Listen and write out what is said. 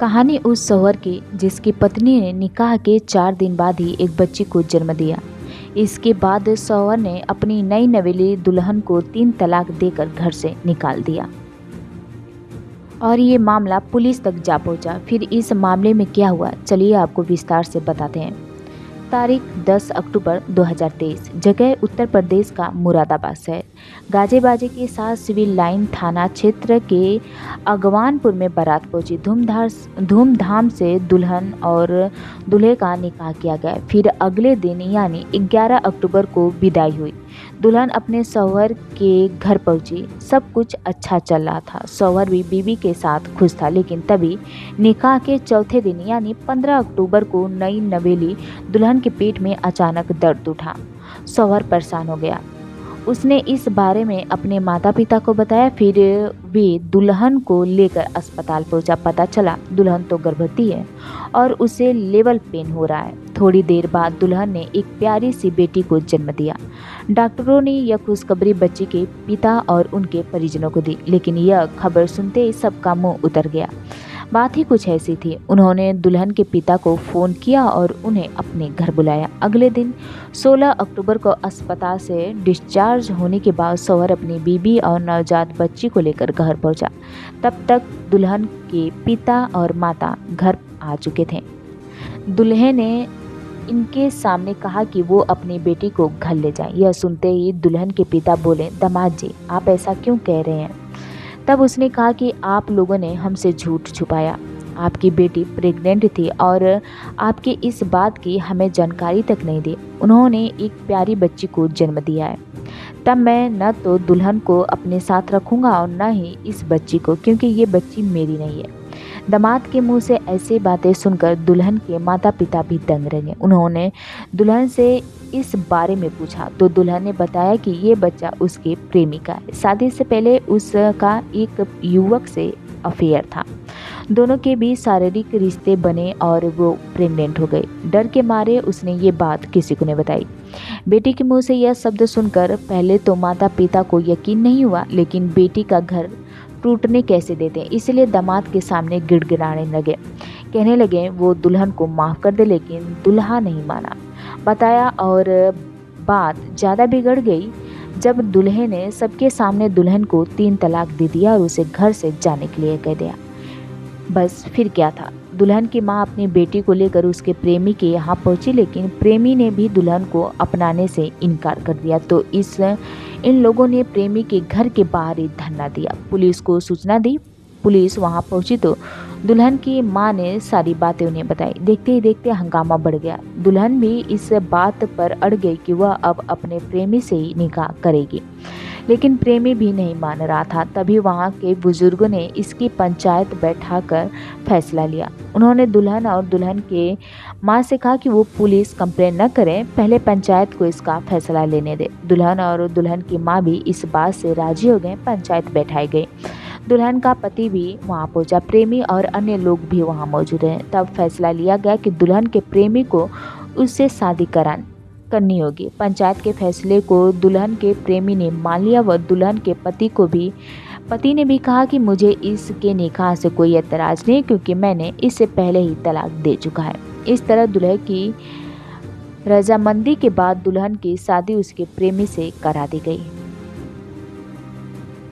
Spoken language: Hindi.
कहानी उस शौहर की जिसकी पत्नी ने निकाह के 4 दिन बाद ही एक बच्ची को जन्म दिया। इसके बाद शौहर ने अपनी नई नवेली दुल्हन को 3 तलाक देकर घर से निकाल दिया और ये मामला पुलिस तक जा पहुंचा। फिर इस मामले में क्या हुआ, चलिए आपको विस्तार से बताते हैं। तारीख 10 अक्टूबर 2023, जगह उत्तर प्रदेश का मुरादाबाद शहर। गाजे बाजे के साथ सिविल लाइन थाना क्षेत्र के अगवानपुर में बारात पहुंची। धूमधाम से दुल्हन और दूल्हे का निकाह किया गया। फिर अगले दिन यानी 11 अक्टूबर को विदाई हुई। दुल्हन अपने शौहर के घर पहुंची। सब कुछ अच्छा चल रहा था। शौहर भी बीवी के साथ खुश था, लेकिन तभी निकाह के चौथे दिन यानी 15 अक्टूबर को नई नवेली दुल्हन के पेट में अचानक दर्द उठा। शौहर परेशान हो गया। उसने इस बारे में अपने माता पिता को बताया। फिर वे दुल्हन को लेकर अस्पताल पहुंचा। पता चला दुल्हन तो गर्भवती है और उसे लेवल पेन हो रहा है। थोड़ी देर बाद दुल्हन ने एक प्यारी सी बेटी को जन्म दिया। डॉक्टरों ने यह खुशखबरी बच्ची के पिता और उनके परिजनों को दी, लेकिन यह खबर सुनते ही सबका मुंह उतर गया। बात ही कुछ ऐसी थी। उन्होंने दुल्हन के पिता को फ़ोन किया और उन्हें अपने घर बुलाया। अगले दिन 16 अक्टूबर को अस्पताल से डिस्चार्ज होने के बाद शौहर अपनी बीबी और नवजात बच्ची को लेकर घर पहुंचा। तब तक दुल्हन के पिता और माता घर आ चुके थे। दूल्हे ने इनके सामने कहा कि वो अपनी बेटी को घर ले जाएं। यह सुनते ही दुल्हन के पिता बोले, दामाद जी, आप ऐसा क्यों कह रहे हैं? तब उसने कहा कि आप लोगों ने हमसे झूठ छुपाया। आपकी बेटी प्रेग्नेंट थी और आपकी इस बात की हमें जानकारी तक नहीं दी। उन्होंने एक प्यारी बच्ची को जन्म दिया है। तब मैं न तो दुल्हन को अपने साथ रखूँगा और न ही इस बच्ची को, क्योंकि ये बच्ची मेरी नहीं है। दामाद के मुंह से ऐसी बातें सुनकर दुल्हन के माता पिता भी दंग रह गए। उन्होंने दुल्हन से इस बारे में पूछा तो दुल्हन ने बताया कि ये बच्चा उसके प्रेमी का है। शादी से पहले उसका एक युवक से अफेयर था। दोनों के बीच शारीरिक रिश्ते बने और वो प्रेग्नेंट हो गई। डर के मारे उसने ये बात किसी को नहीं बताई। बेटी के मुंह से यह शब्द सुनकर पहले तो माता पिता को यकीन नहीं हुआ, लेकिन बेटी का घर टूटने कैसे देते, इसलिए दामाद के सामने गिड़गिड़ाने लगे। कहने लगे वो दुल्हन को माफ़ कर दे, लेकिन दुल्हा नहीं माना। बताया और बात ज़्यादा बिगड़ गई जब दूल्हे ने सबके सामने दुल्हन को 3 तलाक दे दिया और उसे घर से जाने के लिए कह दिया। बस फिर क्या था, दुल्हन की माँ अपनी बेटी को लेकर उसके प्रेमी के यहाँ पहुंची, लेकिन प्रेमी ने भी दुल्हन को अपनाने से इनकार कर दिया। तो इन लोगों ने प्रेमी के घर के बाहर ही धरना दिया। पुलिस को सूचना दी। पुलिस वहां पहुंची तो दुल्हन की मां ने सारी बातें उन्हें बताई। देखते ही देखते हंगामा बढ़ गया। दुल्हन भी इस बात पर अड़ गई कि वह अब अपने प्रेमी से ही निकाह करेगी, लेकिन प्रेमी भी नहीं मान रहा था। तभी वहां के बुजुर्गों ने इसकी पंचायत बैठाकर फैसला लिया। उन्होंने दुल्हन और दुल्हन के मां से कहा कि वो पुलिस कंप्लेन न करें, पहले पंचायत को इसका फैसला लेने दे। दुल्हन और दुल्हन की मां भी इस बात से राजी हो गए। पंचायत बैठाई गई। दुल्हन का पति भी वहां पहुंचा। प्रेमी और अन्य लोग भी वहां मौजूद हैं। तब फैसला लिया गया कि दुल्हन के प्रेमी को उससे शादी करनी होगी। पंचायत के फैसले को दुल्हन के प्रेमी ने मान लिया व दुल्हन के पति ने भी कहा कि मुझे इसके निकाह से कोई एतराज़ नहीं, क्योंकि मैंने इससे पहले ही तलाक दे चुका है। इस तरह दुल्हे की रजामंदी के बाद दुल्हन की शादी उसके प्रेमी से करा दी गई।